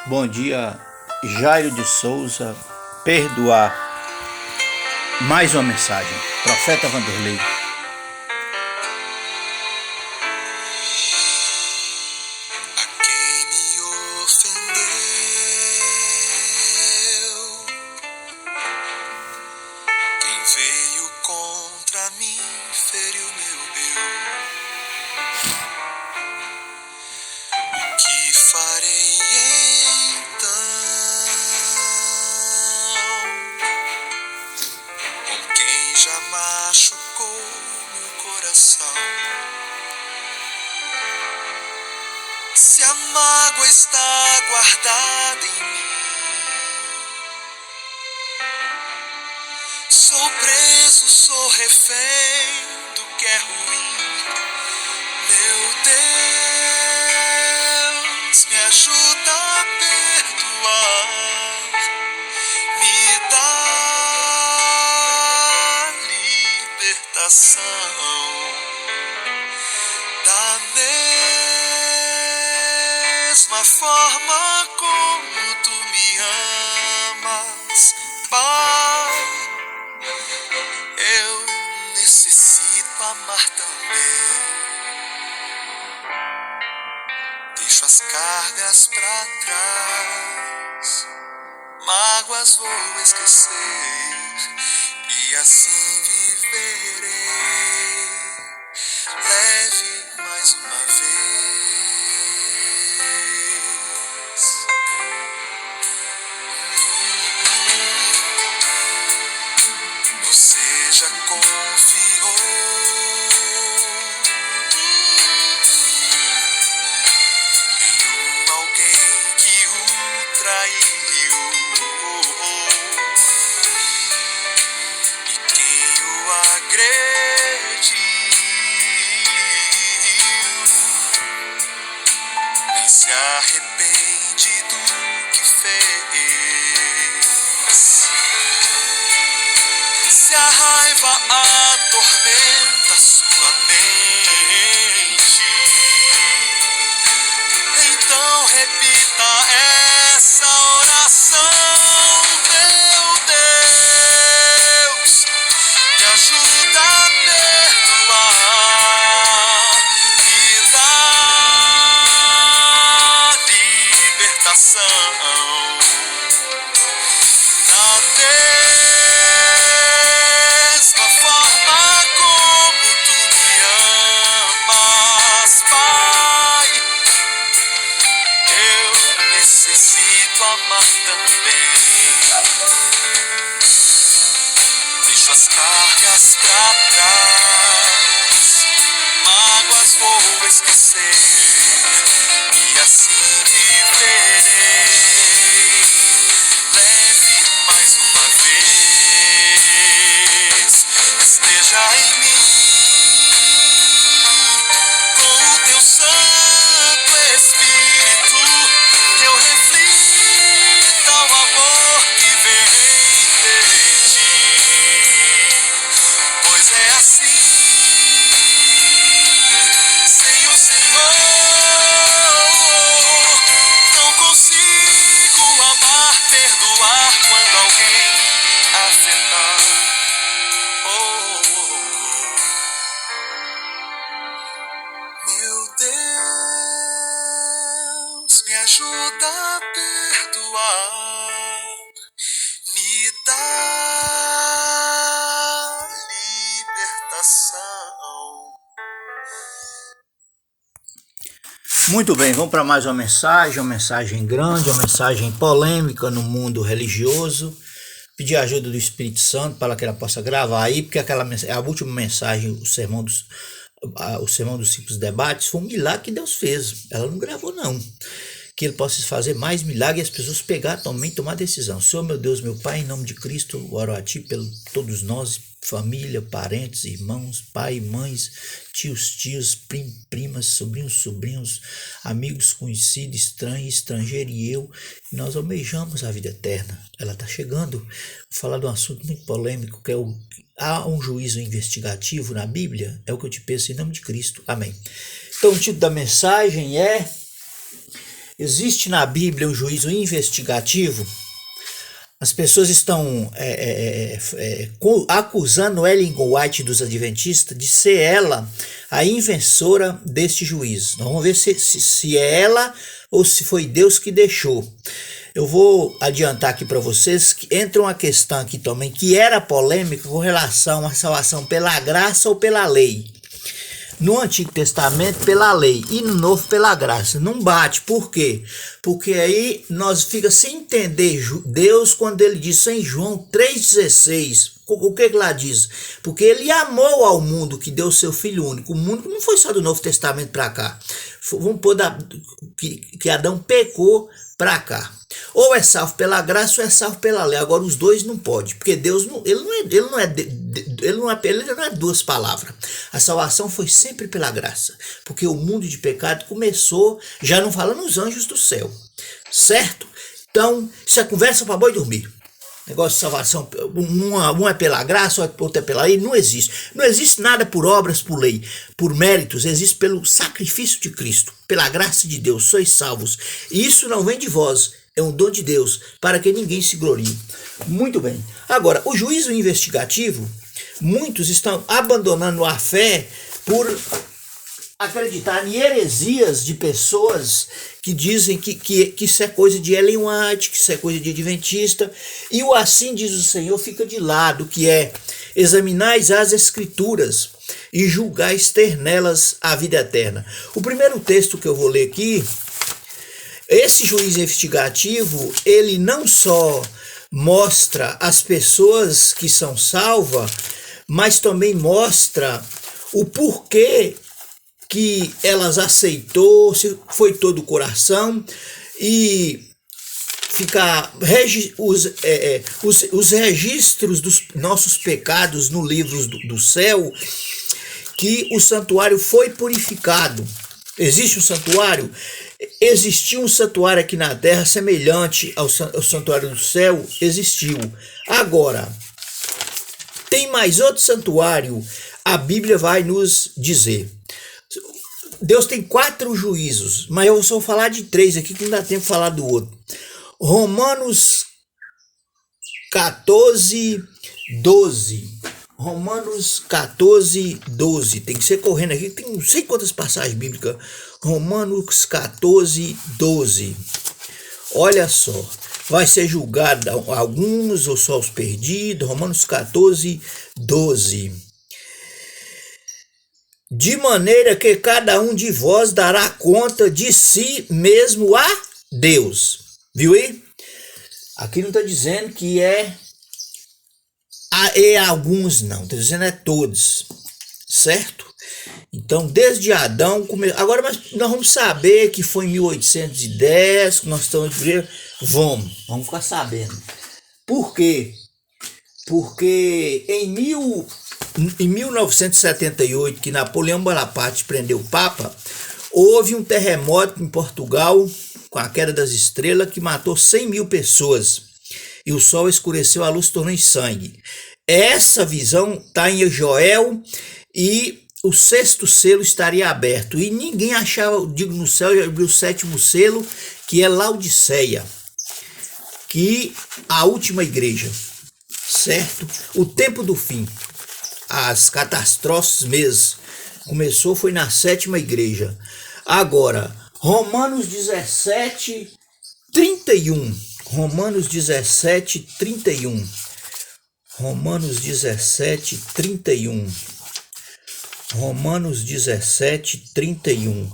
Bom dia, Jairo de Souza, perdoar. Mais uma mensagem, Profeta Vanderlei. A quem me ofendeu, quem veio contra mim, feriu meu eu. O que farei então com quem já machucou meu coração? Se a mágoa está guardada em mim, sou preso, sou refém do que é ruim. Meu Deus, me ajuda a perdoar, me dá libertação. Da mesma forma como tu me amas, Pai, eu necessito amar também. Deixo as cargas pra trás, mágoas vou esquecer e assim viverei leve mais uma vez. Você já confiou em alguém que o traiu, e quem o agrediu nem se arrepende do que fez. Se a raiva atormenta sua mente, então repita essa oração. Meu Deus, me ajuda a perdoar, me dá libertação. Da mesma forma como tu me amas, Pai, eu necessito amar também. Deixo as cargas pra trás, mágoas vou esquecer e assim viverei leve mais uma vez. Esteja em mim com o teu Santo Espírito, que eu reflita o amor que vem de ti, pois é assim, sem o Senhor não consigo amar, perdoar quando alguém me afetar. Meu Deus, me ajuda a perdoar, me dá libertação. Muito bem, vamos para mais uma mensagem grande, uma mensagem polêmica no mundo religioso. Pedir a ajuda do Espírito Santo para que ela possa gravar aí, porque é a última mensagem, o sermão dos simples debates, foi um milagre que Deus fez. Ela não gravou, não. Que Ele possa fazer mais milagres e as pessoas pegar também, tomar decisão. Senhor, meu Deus, meu Pai, em nome de Cristo, oro a Ti pelo todos nós, família, parentes, irmãos, pai, mães, tios, primas, sobrinhos, amigos, conhecidos, estranhos, estrangeiro e eu. E nós almejamos a vida eterna. Ela está chegando. Vou falar de um assunto muito polêmico, que é há um juízo investigativo na Bíblia? É o que eu te peço em nome de Cristo. Amém. Então o título da mensagem é Existe na Bíblia um juízo investigativo? As pessoas estão acusando Ellen White dos Adventistas de ser ela a inventora deste juízo. Nós vamos ver se é ela ou se foi Deus que deixou. Eu vou adiantar aqui para vocês que entra uma questão aqui também que era polêmica com relação à salvação pela graça ou pela lei. No Antigo Testamento pela lei e no Novo pela graça. Não bate. Por quê? Porque aí nós fica sem entender Deus quando ele diz em João 3,16. O que lá diz? Porque ele amou ao mundo que deu seu Filho único. O mundo não foi só do Novo Testamento para cá. Vamos pôr que Adão pecou para cá. Ou é salvo pela graça ou é salvo pela lei. Agora os dois não pode, porque Deus ele não é duas palavras. A salvação foi sempre pela graça, porque o mundo de pecado começou, já não falando os anjos do céu, certo? Então, isso é conversa para boi dormir. Negócio de salvação, um é pela graça, outro é pela lei, não existe. Não existe nada por obras, por lei, por méritos, existe pelo sacrifício de Cristo, pela graça de Deus, sois salvos. E isso não vem de vós, é um dom de Deus, para que ninguém se glorie. Muito bem. Agora, o juízo investigativo, muitos estão abandonando a fé por acreditar em heresias de pessoas que dizem que isso é coisa de Ellen White, que isso é coisa de adventista, e o assim diz o Senhor fica de lado, que é examinais as escrituras e julgais ter nelas a vida eterna. O primeiro texto que eu vou ler aqui, esse juízo investigativo, ele não só mostra as pessoas que são salvas, mas também mostra o porquê que elas aceitou, se foi todo o coração, e ficar os registros dos nossos pecados no livro do céu, que o santuário foi purificado. Existe um santuário? Existiu um santuário aqui na terra semelhante ao santuário do céu? Existiu. Agora, tem mais outro santuário, a Bíblia vai nos dizer. Deus tem 4 juízos, mas eu só vou falar de 3 aqui, que não dá tempo de falar do outro. Romanos 14, 12. Romanos 14, 12. Tem que ser correndo aqui, tem não sei quantas passagens bíblicas. Romanos 14, 12. Olha só. Vai ser julgado alguns ou só os perdidos. Romanos 14, 12. De maneira que cada um de vós dará conta de si mesmo a Deus. Viu aí? Aqui não está dizendo que é alguns, não. Está dizendo é todos. Certo? Então, desde Adão... Agora, mas nós vamos saber que foi em 1810, que nós estamos... Vamos ficar sabendo. Por quê? Porque em 1978, que Napoleão Bonaparte prendeu o Papa, houve um terremoto em Portugal, com a queda das estrelas, que matou 100 mil pessoas. E o sol escureceu, a luz tornou em sangue. Essa visão está em Joel, e o 6º selo estaria aberto. E ninguém achava, digo, no céu, já abriu o 7º selo, que é Laodiceia, que a última igreja, certo? O tempo do fim. As catástrofes mesmo começou, foi na 7ª igreja. Agora, Romanos 17, 31. Romanos 17, 31. Romanos 17, 31. Romanos 17, 31.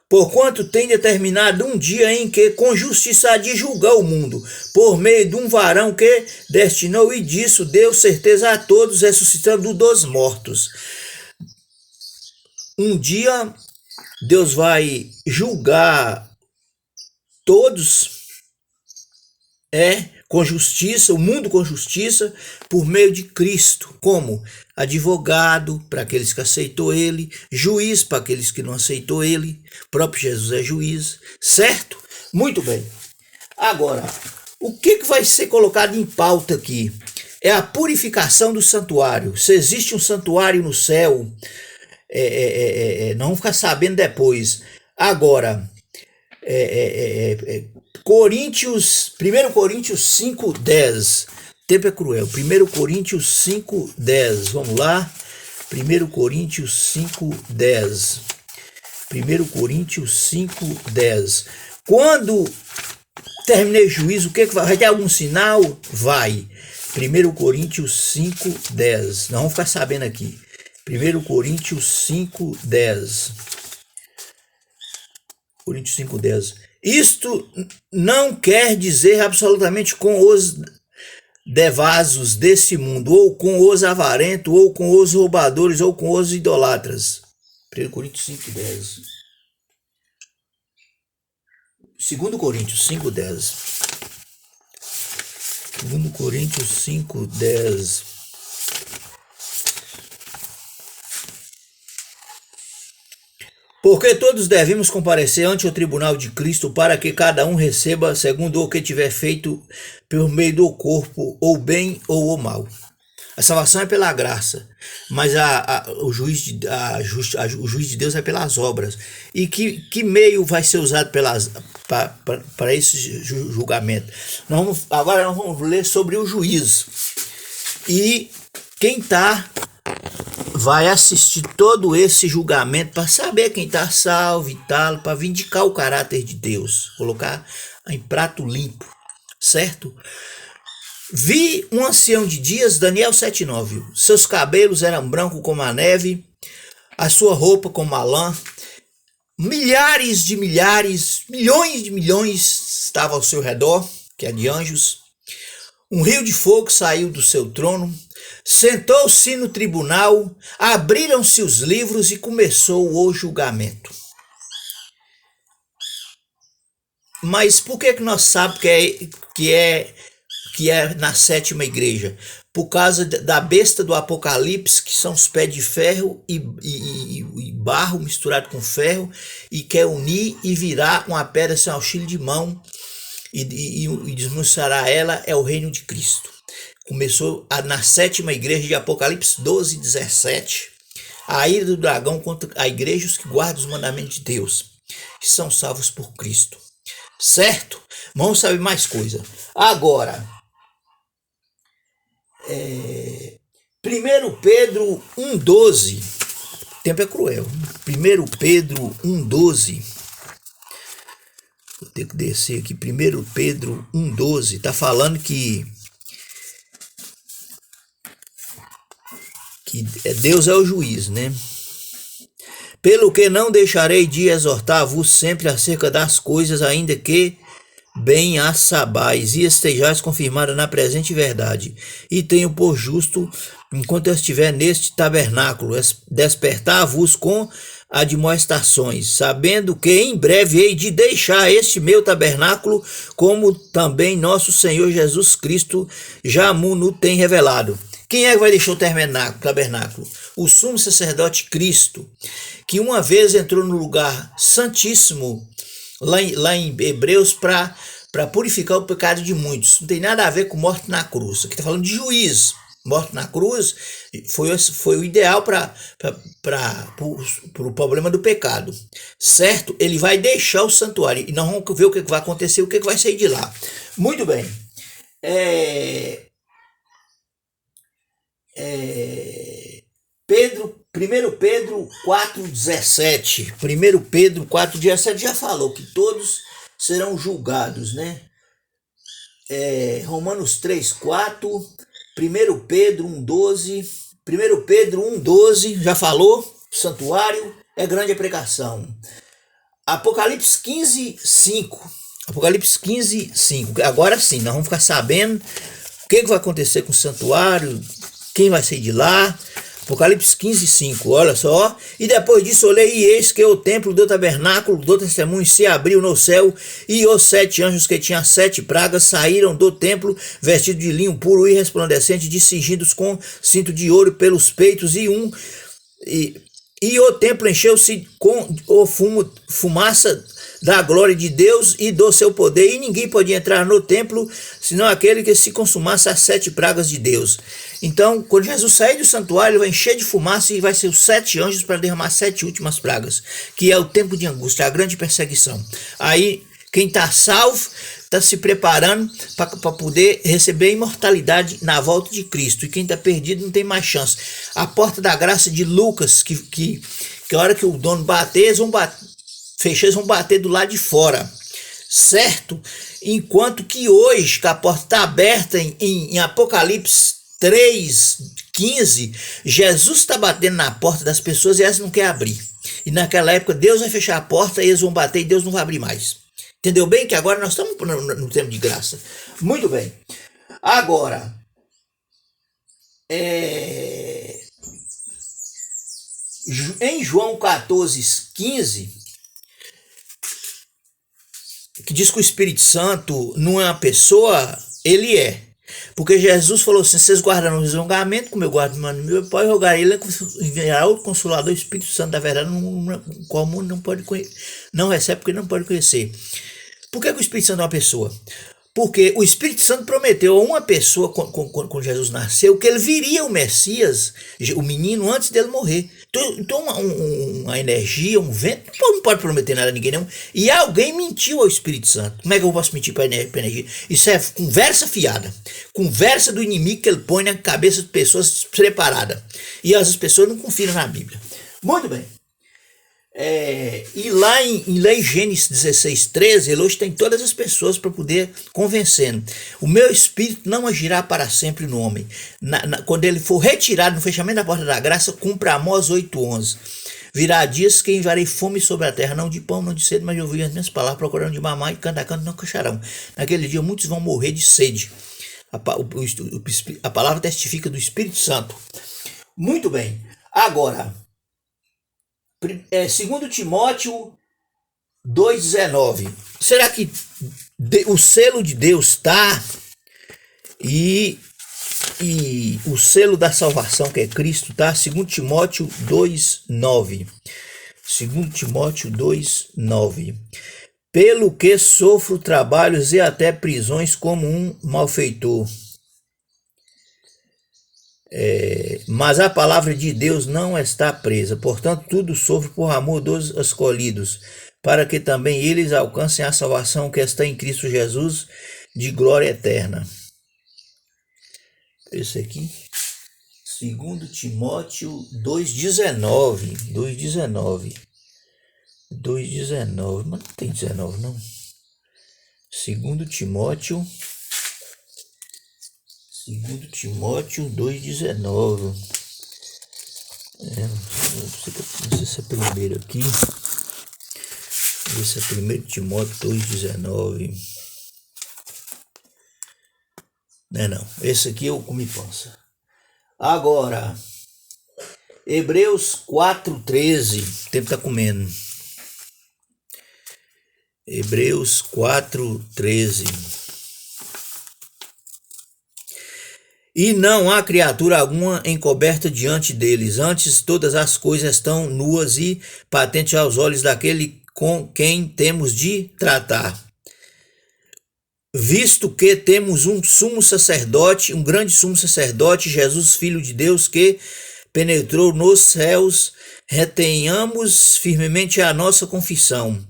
Porquanto tem determinado um dia em que com justiça há de julgar o mundo, por meio de um varão que destinou, e disso deu certeza a todos, ressuscitando dos mortos. Um dia Deus vai julgar todos, com justiça, o mundo com justiça, por meio de Cristo, como advogado para aqueles que aceitou ele, juiz para aqueles que não aceitou ele, o próprio Jesus é juiz, certo? Muito bem. Agora, o que vai ser colocado em pauta aqui? É a purificação do santuário. Se existe um santuário no céu, não vamos ficar sabendo depois. Agora, Coríntios, 1 Coríntios 5:10. Tempo é cruel. 1 Coríntios 5:10. Vamos lá. 1 Coríntios 5:10. 1 Coríntios 5:10. Quando terminei o juízo, o que vai ter algum sinal? Vai. 1 Coríntios 5:10. Nós vamos ficar sabendo aqui. 1 Coríntios 5:10. Coríntios 5:10. Isto não quer dizer absolutamente com os devasos desse mundo, ou com os avarentos, ou com os roubadores, ou com os idolatras. 1 Coríntios 5:10. 2 Coríntios 5:10. 2 Coríntios 5:10. Porque todos devemos comparecer ante o tribunal de Cristo para que cada um receba segundo o que tiver feito por meio do corpo, ou bem ou o mal. A salvação é pela graça, mas o juiz de Deus é pelas obras. E que meio vai ser usado para esse julgamento? Agora nós vamos ler sobre o juízo. E quem vai assistir todo esse julgamento para saber quem está salvo e tal, para vindicar o caráter de Deus, colocar em prato limpo, certo? Vi um ancião de dias, Daniel 7:9. Seus cabelos eram brancos como a neve, a sua roupa como a lã. Milhares de milhares, milhões de milhões estavam ao seu redor, que é de anjos. Um rio de fogo saiu do seu trono. Sentou-se no tribunal, abriram-se os livros e começou o julgamento. Mas por que nós sabemos que é na sétima igreja? Por causa da besta do Apocalipse, que são os pés de ferro e barro misturado com ferro, e quer unir e virar uma pedra sem auxílio de mão, e desmanchar ela é o reino de Cristo. Começou na sétima igreja de Apocalipse 12:17, a ira do dragão contra a igreja, os que guardam os mandamentos de Deus, que são salvos por Cristo. Certo? Vamos saber mais coisa. Agora, 1 Pedro 1:12. Tempo é cruel. 1 Pedro 1:12. Vou ter que descer aqui. 1 Pedro 1:12. Está falando que Deus é o juiz, né? Pelo que não deixarei de exortar-vos sempre acerca das coisas, ainda que bem as sabais, e estejais confirmados na presente verdade. E tenho por justo, enquanto eu estiver neste tabernáculo, despertar-vos com admoestações, sabendo que em breve hei de deixar este meu tabernáculo, como também nosso Senhor Jesus Cristo já no tem revelado. Quem é que vai deixar o tabernáculo? O sumo sacerdote Cristo, que uma vez entrou no lugar santíssimo, lá em Hebreus, para purificar o pecado de muitos. Não tem nada a ver com morte na cruz. Aqui está falando de juiz. Morte na cruz foi o ideal para o problema do pecado. Certo? Ele vai deixar o santuário. E nós vamos ver o que vai acontecer, o que vai sair de lá. Muito bem. 1 Pedro 4:17. 1 Pedro 4:17 já falou que todos serão julgados, né? Romanos 3:4. 1 Pedro 1:12. 1 Pedro 1:12 já falou. Santuário é grande a pregação. Apocalipse 15:5. Apocalipse 15:5. Agora sim, nós vamos ficar sabendo o que vai acontecer com o santuário, quem vai sair de lá. Apocalipse 15:5, olha só. E depois disso olhei, e eis que o templo do tabernáculo do testemunho se abriu no céu, e os 7 anjos que tinham 7 pragas saíram do templo, vestidos de linho puro e resplandecente, de cingidos com cinto de ouro pelos peitos, e o templo encheu-se com fumaça da glória de Deus e do seu poder, e ninguém podia entrar no templo, senão aquele que se consumasse as 7 pragas de Deus. Então, quando Jesus sair do santuário, ele vai encher de fumaça e vai ser os 7 anjos para derramar 7 últimas pragas, que é o tempo de angústia, a grande perseguição. Aí, quem está salvo está se preparando para poder receber a imortalidade na volta de Cristo. E quem está perdido não tem mais chance. A porta da graça de Lucas, que a hora que o dono bater, eles vão bater do lado de fora. Certo? Enquanto que hoje, que a porta está aberta em Apocalipse 3:15, Jesus está batendo na porta das pessoas e elas não querem abrir. E naquela época Deus vai fechar a porta e eles vão bater e Deus não vai abrir mais. Entendeu bem? Que agora nós estamos no tempo de graça. Muito bem. Agora, em João 14:15, que diz que o Espírito Santo não é uma pessoa, ele é. Porque Jesus falou assim: vocês guardaram o julgamento, como eu guardo meu Pai, rogar ele enviará o Consolador, o Espírito Santo da verdade, qual o mundo não recebe, porque não pode conhecer. Por que o Espírito Santo é uma pessoa? Porque o Espírito Santo prometeu a uma pessoa, quando Jesus nasceu, que ele viria o Messias, o menino, antes dele morrer. Então uma energia, um vento, não pode prometer nada a ninguém, não. E alguém mentiu ao Espírito Santo. Como é que eu posso mentir para a energia? Isso é conversa fiada. Conversa do inimigo que ele põe na cabeça de pessoas preparadas. E as pessoas não confiam na Bíblia. Muito bem. E lá em Gênesis 16:13, ele hoje tem todas as pessoas para poder convencendo. O meu espírito não agirá para sempre no homem. Quando ele for retirado no fechamento da porta da graça, cumpra Amós 8:11. Virá dias que enviarei fome sobre a terra, não de pão, não de sede, mas de ouvir as minhas palavras, procurando de mamar e canto a canto não cacharão. Naquele dia muitos vão morrer de sede. A palavra testifica do Espírito Santo. Muito bem. Agora, 2 Timóteo 2,19. Será que o selo de Deus está e o selo da salvação, que é Cristo, está? 2 Timóteo 2,9. 2 Timóteo 2,9. Pelo que sofro trabalhos e até prisões como um malfeitor. Mas a palavra de Deus não está presa, portanto tudo sofre por amor dos escolhidos, para que também eles alcancem a salvação que está em Cristo Jesus, de glória eterna. Esse aqui, 2 Timóteo 2,19, 2,19, mas não tem 19 não. 2 Timóteo 2,19. Não sei se é primeiro aqui. Esse é 1 Timóteo 2,19. Não. Esse aqui é o Come Pança. Agora, Hebreus 4,13. O tempo está comendo. Hebreus 4,13. E não há criatura alguma encoberta diante deles, antes todas as coisas estão nuas e patentes aos olhos daquele com quem temos de tratar. Visto que temos um sumo sacerdote, um grande sumo sacerdote, Jesus, Filho de Deus, que penetrou nos céus, retenhamos firmemente a nossa confissão.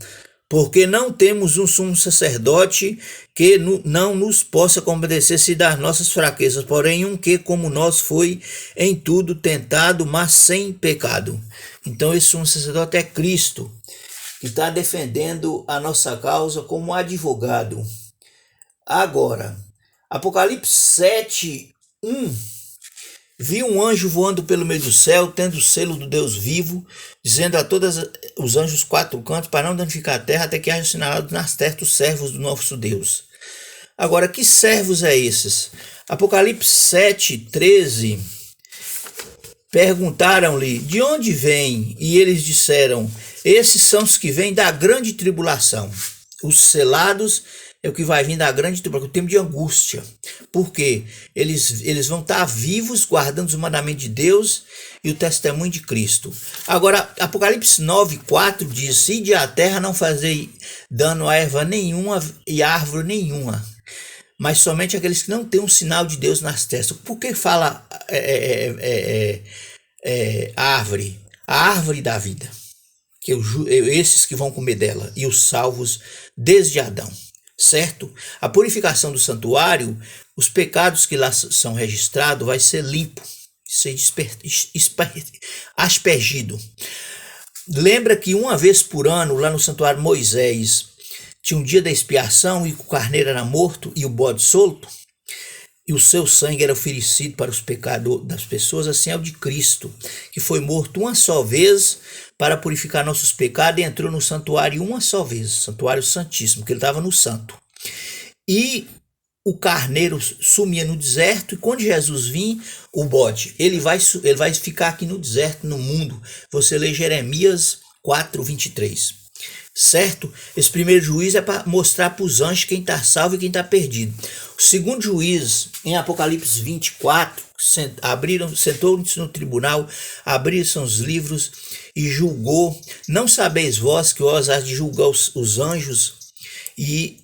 Porque não temos um sumo sacerdote que não nos possa compadecer-se das nossas fraquezas, porém um que, como nós, foi em tudo tentado, mas sem pecado. Então esse sumo sacerdote é Cristo, que está defendendo a nossa causa como advogado. Agora, Apocalipse 7:1. Vi um anjo voando pelo meio do céu, tendo o selo do Deus vivo, dizendo a todos os anjos 4 cantos, para não danificar a terra, até que haja assinalado nas terras os servos do nosso Deus. Agora, que servos é esses? Apocalipse 7:13. Perguntaram-lhe, de onde vêm? E eles disseram, esses são os que vêm da grande tribulação, os selados é o que vai vir da grande tribulação, o tempo de angústia. Porque eles vão estar vivos, guardando os mandamentos de Deus e o testemunho de Cristo. Agora, Apocalipse 9:4 diz: "Sede a terra, não fazei dano a erva nenhuma e árvore nenhuma, mas somente aqueles que não têm um sinal de Deus nas testas." Por que fala árvore? A árvore da vida. Que esses que vão comer dela, e os salvos desde Adão, certo? A purificação do santuário, os pecados que lá são registrados, vai ser limpo, ser aspergido. Lembra que uma vez por ano, lá no santuário Moisés, tinha um dia da expiação e o carneiro era morto e o bode solto? E o seu sangue era oferecido para os pecados das pessoas, assim é o de Cristo, que foi morto uma só vez para purificar nossos pecados e entrou no santuário uma só vez, santuário santíssimo, que ele estava no santo. E o carneiro sumia no deserto, e quando Jesus vir, o bode, ele vai ficar aqui no deserto, no mundo. Você lê Jeremias 4:23. Certo? Esse primeiro juízo é para mostrar para os anjos quem está salvo e quem está perdido. O segundo juízo, em Apocalipse 24, sentou-se no tribunal, abriram os livros e julgou. Não sabeis vós que vós hás de julgar os anjos e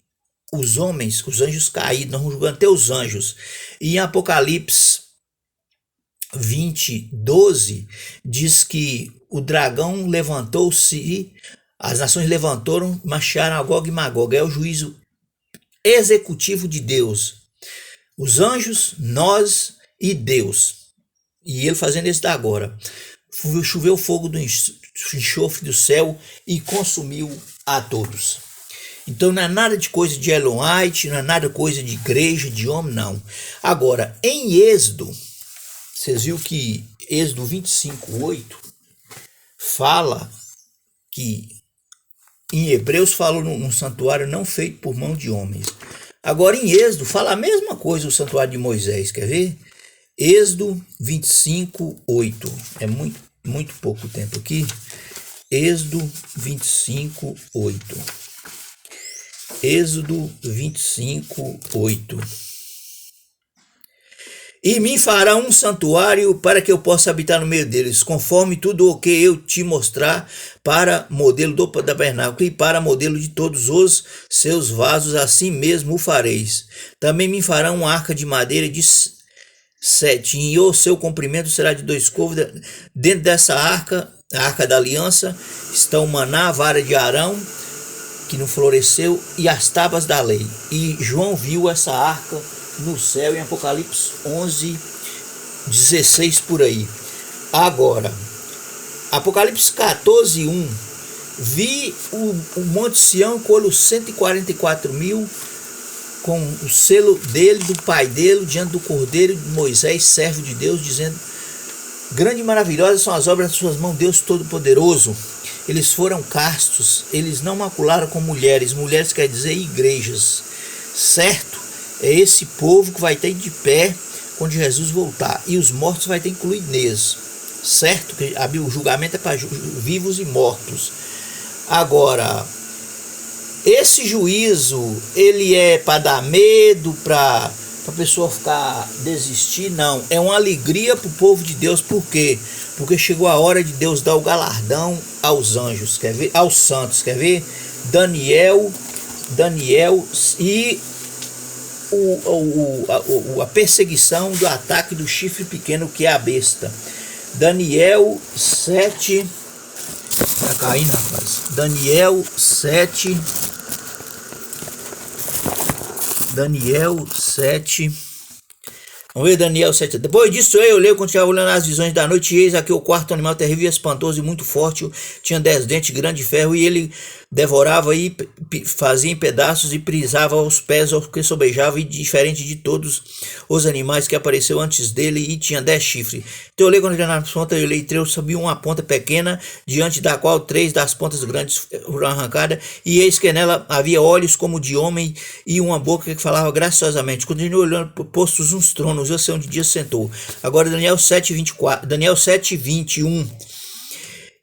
os homens, os anjos caídos, nós vamos julgando até os anjos. E em Apocalipse 20:12 diz que o dragão levantou-se e as nações levantaram, marcharam a Gog e Magog. É o juízo executivo de Deus. Os anjos, nós e Deus. E ele fazendo isso da agora. Choveu fogo do enxofre do céu e consumiu a todos. Então não é nada de coisa de Ellen White, não é nada coisa de igreja, de homem, não. Agora, em Êxodo, vocês viram que Êxodo 25:8 fala que em Hebreus fala num santuário não feito por mão de homens. Agora em Êxodo fala a mesma coisa o santuário de Moisés, quer ver? Êxodo 25:8. É muito pouco tempo aqui. Êxodo 25:8. Êxodo 25:8. E me fará um santuário para que eu possa habitar no meio deles, conforme tudo o que eu te mostrar, para modelo do tabernáculo e para modelo de todos os seus vasos, assim mesmo o fareis. Também me fará uma arca de madeira de 7, e o seu comprimento será de 2 côvados. Dentro dessa arca, a arca da aliança, está o maná, a vara de Arão, que não floresceu, e as tábuas da lei. E João viu essa arca no céu em Apocalipse 11:16 por aí. Agora, Apocalipse 14:1. Vi o Monte Sião com os 144.000 com o selo dele, do pai dele, diante do Cordeiro de Moisés, servo de Deus, dizendo: grande e maravilhosas são as obras das suas mãos, Deus Todo-Poderoso. Eles foram castos, eles não macularam com mulheres. Mulheres quer dizer igrejas, certo? É esse povo que vai ter de pé quando Jesus voltar. E os mortos vai ter incluído neles, certo? O julgamento é para vivos e mortos. Agora, esse juízo, ele é para dar medo, para a pessoa desistir? Não, é uma alegria para o povo de Deus. Por quê? Porque chegou a hora de Deus dar o galardão aos anjos, quer ver? Aos santos, quer ver? Daniel e a perseguição do ataque do chifre pequeno, que é a besta. Daniel 7. Tá caindo, rapaz. Daniel 7. Vamos ver Daniel 7. Depois disso eu olhei, quando estava olhando as visões da noite, e eis aqui o quarto animal terrível e espantoso e muito forte, tinha 10 dentes, grande ferro, e ele devorava e fazia em pedaços e prisava aos pés ao que sobejava, e diferente de todos os animais que apareceu antes dele, e tinha 10 chifres. Então eu olhei, quando ele nas pontas, eu olhei 3, subiu uma ponta pequena, diante da qual 3 das pontas grandes foram arrancadas, e eis que nela havia olhos como de homem, e uma boca que falava graciosamente. Continuou olhando, postos uns tronos, eu sei onde Deus sentou. Agora Daniel 7:21.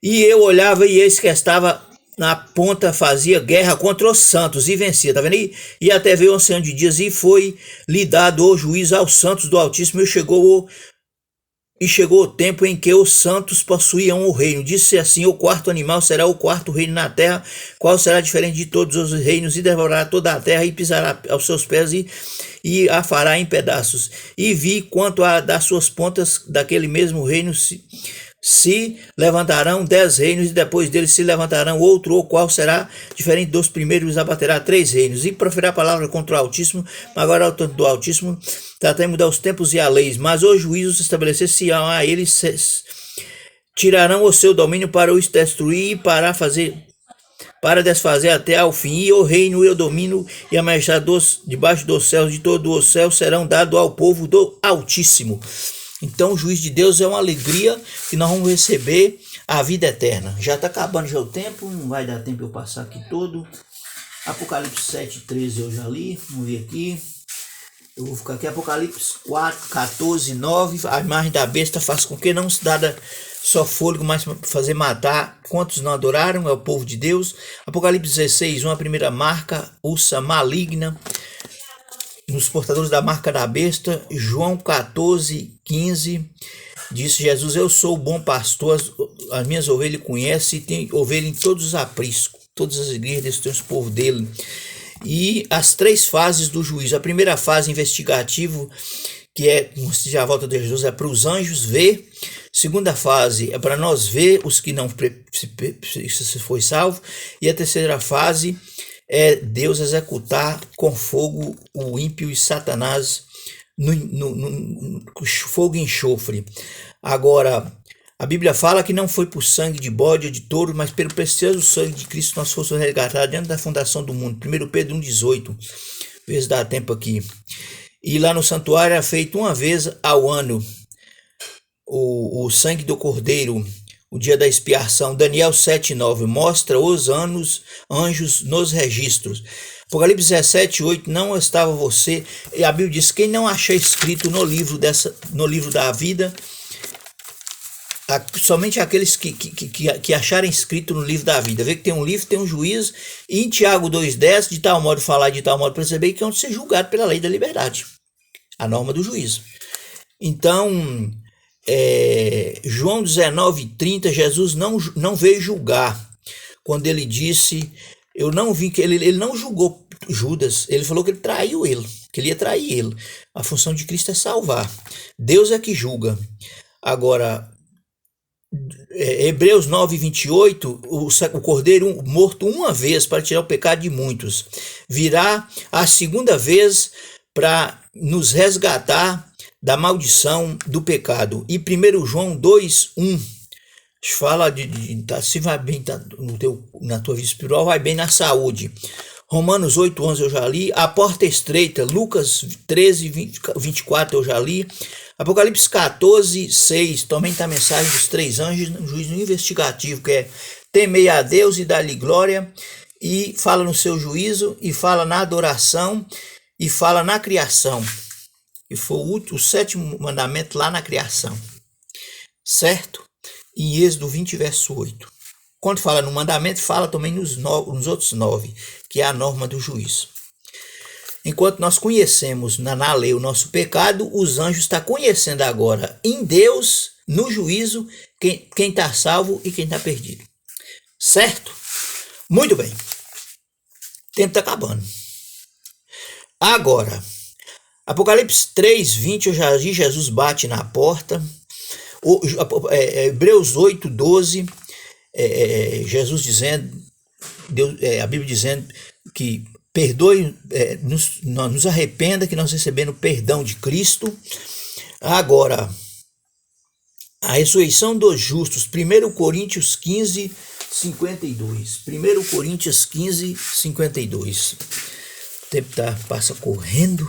E eu olhava, e eis que estava na ponta fazia guerra contra os santos e vencia, tá vendo aí? E até veio o ancião de dias e foi lhe dado o juízo aos santos do Altíssimo e chegou o tempo em que os santos possuíam o reino. Disse assim: o quarto animal será o quarto reino na terra, qual será diferente de todos os reinos, e devorará toda a terra, e pisará aos seus pés, e a fará em pedaços. E vi quanto a das suas pontas daquele mesmo reino se levantarão 10 reinos, e depois deles se levantarão outro, o qual será diferente dos primeiros, abaterá 3 reinos, e proferirá a palavra contra o Altíssimo. Agora do Altíssimo tratar de mudar os tempos e a leis, mas os juízos estabelecer-se-ão a eles, tirarão o seu domínio para o destruir e para desfazer até ao fim, e o reino e o domínio e a majestade debaixo dos céus, de todo o céu, serão dados ao povo do Altíssimo. Então o juízo de Deus é uma alegria que nós vamos receber a vida eterna. Já está acabando já o tempo, não vai dar tempo eu passar aqui todo. Apocalipse 7:13 eu já li, vamos ver aqui. Eu vou ficar aqui, Apocalipse 4:14, 9. A imagem da besta faz com que não se dada só fôlego, mas fazer matar quantos não adoraram, é o povo de Deus. Apocalipse 16:1, a primeira marca, ursa maligna, nos portadores da marca da besta. João 14:15, disse Jesus: eu sou o bom pastor, as minhas ovelhas conhecem, e tem ovelha em todos os apriscos, todas as igrejas tem os povos dele. E as 3 fases do juízo: a primeira fase investigativo, que é a volta de Jesus, é para os anjos ver. Segunda fase é para nós ver os que não se foi salvo. E a terceira fase é Deus executar com fogo o ímpio e Satanás no fogo e enxofre. Agora, a Bíblia fala que não foi por sangue de bode ou de touro, mas pelo precioso sangue de Cristo nós fomos resgatados diante da fundação do mundo. 1 Pedro 1,18. Vê se dá tempo aqui. E lá no santuário era feito uma vez ao ano o sangue do cordeiro, o dia da expiação. Daniel 7:9 mostra os anjos nos registros. Apocalipse 17:8, não estava você, e a Bíblia diz: quem não achar escrito no livro da vida, somente aqueles que acharem escrito no livro da vida. Vê que tem um livro, tem um juízo, e em Tiago 2:10, de tal modo falar, de tal modo perceber, que é onde ser julgado pela lei da liberdade, a norma do juízo. Então, João 19:30, Jesus não veio julgar, quando ele disse, eu não vim, que ele não julgou Judas, ele falou que ele traiu ele, que ele ia trair ele. A função de Cristo é salvar, Deus é que julga. Agora, Hebreus 9:28, o cordeiro morto uma vez para tirar o pecado de muitos, virá a segunda vez para nos resgatar da maldição do pecado. E 1 João 2:1 fala se vai bem na tua vida espiritual, vai bem na saúde. Romanos 8:11 eu já li. A porta estreita, Lucas 13:24 eu já li. Apocalipse 14:6 também está a mensagem dos 3 anjos no juízo investigativo, que é temei a Deus e dar-lhe glória, e fala no seu juízo, e fala na adoração, e fala na criação. E foi o 7º mandamento lá na criação, certo? Em Êxodo 20:8. Quando fala no mandamento, fala também nos outros 9, que é a norma do juízo. Enquanto nós conhecemos na lei o nosso pecado, os anjos estão conhecendo agora em Deus, no juízo, quem está salvo e quem está perdido. Certo? Muito bem. O tempo está acabando. Agora, Apocalipse 3:20, eu já vi, Jesus bate na porta. Hebreus 8:12, Jesus dizendo, a Bíblia dizendo que perdoe, nos arrependa, que nós recebemos o perdão de Cristo. Agora, a ressurreição dos justos, 1 Coríntios 15:52. 1 Coríntios 15:52. O tempo passa correndo.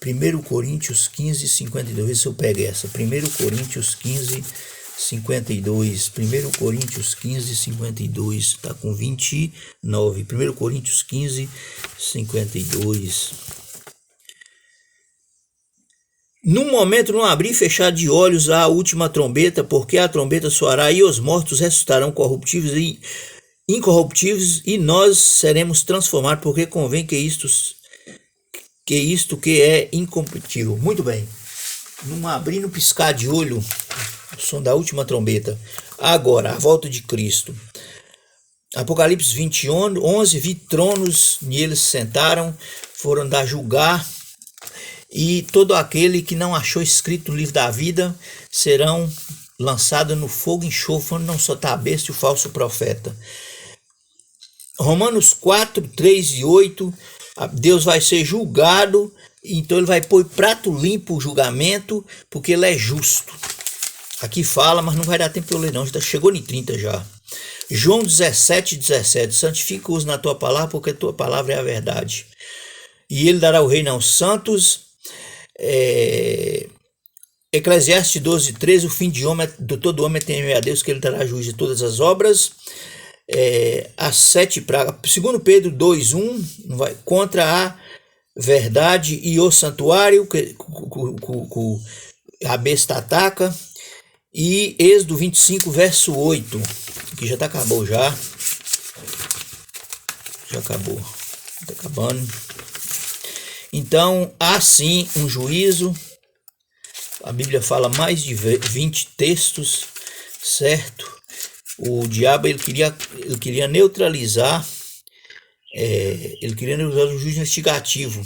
1 Coríntios 15:52. Vê se eu pego essa. 1 Coríntios 15:52. 1 Coríntios 15:52. Está com 29. 1 Coríntios 15:52. Num momento, não abrir e fechar de olhos a última trombeta, porque a trombeta soará e os mortos ressuscitarão corruptíveis e incorruptíveis, e nós seremos transformados, porque convém que isto que é incorruptível. Muito bem. Num abrir no piscar de olho, o som da última trombeta. Agora, a volta de Cristo. Apocalipse 20, 11, vi tronos, neles se sentaram, foram dar julgar, e todo aquele que não achou escrito no livro da vida serão lançados no fogo e enxofre, onde não só está a besta e o falso profeta. Romanos 4, 3 e 8, Deus vai ser julgado, então ele vai pôr prato limpo o julgamento, porque ele é justo. Aqui fala, mas não vai dar tempo para eu ler não, já chegou em 30 já. João 17, 17, santifica-os na tua palavra, porque a tua palavra é a verdade. E ele dará o reino aos santos. Eclesiastes 12, 13, o fim de todo homem é temer a Deus, que ele dará juízo de todas as obras. As 7 pragas, 2 Pedro 2, 1, contra a verdade e o santuário, que a besta ataca. E Êxodo 25, verso 8, que já acabou já. Já acabou. Está acabando. Então, há sim um juízo. A Bíblia fala mais de 20 textos, certo? O diabo ele queria neutralizar, o juízo investigativo.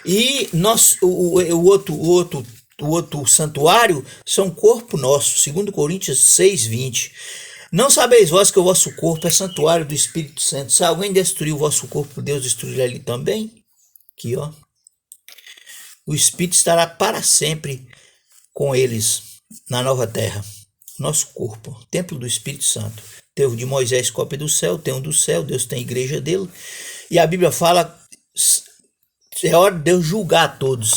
E o outro santuário são corpo nosso, 2 Coríntios 6, 20. Não sabeis vós que o vosso corpo é santuário do Espírito Santo? Se alguém destruir o vosso corpo, Deus destruirá ele também. Aqui, ó. O Espírito estará para sempre com eles na nova terra. Nosso corpo, templo do Espírito Santo. Tem o de Moisés, cópia do céu, tem um do céu, Deus tem a igreja dele. E a Bíblia fala, é hora de Deus julgar todos.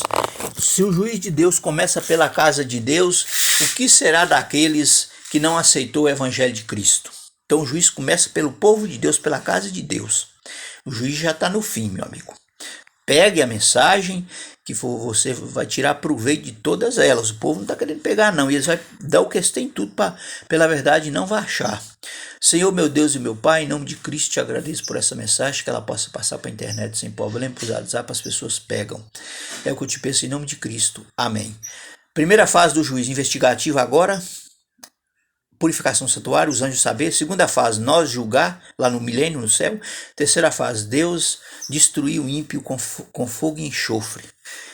Se o juiz de Deus começa pela casa de Deus, o que será daqueles que não aceitou o evangelho de Cristo? Então o juiz começa pelo povo de Deus, pela casa de Deus. O juiz já está no fim, meu amigo. Pegue a mensagem, que você vai tirar proveito de todas elas. O povo não está querendo pegar não, e eles vão dar o que eles têm tudo pela verdade, não vai achar. Senhor, meu Deus e meu Pai, em nome de Cristo te agradeço por essa mensagem, que ela possa passar para a internet sem problema, para o WhatsApp, as pessoas pegam. É o que eu te peço em nome de Cristo. Amém. Primeira fase do juízo investigativo agora, purificação do santuário, os anjos saber. Segunda fase, nós julgar, lá no milênio, no céu. Terceira fase, Deus destruir o ímpio com fogo e enxofre.